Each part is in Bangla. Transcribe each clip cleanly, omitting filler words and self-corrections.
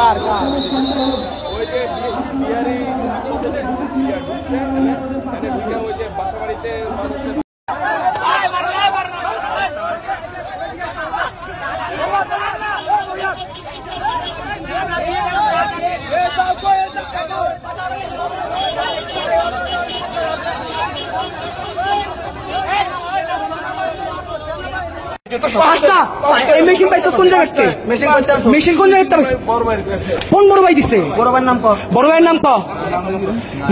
কার কার ওই যে বিহারি ঢুকছে ওই যে বাসা বাড়িতে পাঁচটা এই মেশিন পাইছো কোন জায়গাতে? মেশিন কোন জায়গাতে পাইছো? কোন বড় ভাই দিছে? বড় ভাইয়ের নাম ক। বড় ভাইয়ের নাম ক।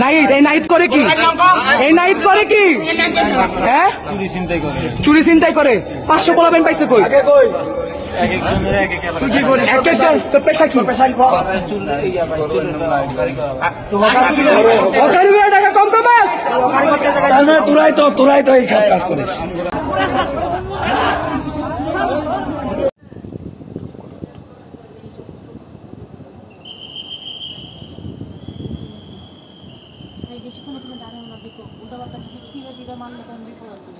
নাহিদ। এই নাহিদ করে কি? এই নাহিদ করে কি? হ্যাঁ চুরি ছিনতাই করে। 500 পোলাবেন পাইছে কই? তোর পেশা কি? টাকা কম তো বাস তোরাই তো এই কাজ করিস। বেশিক্ষণ এখানে দাঁড়ানো না যে উল্টাপাল্টা কিছু ছুঁড়ে দিলে মানলে তখন বিপদ আছে।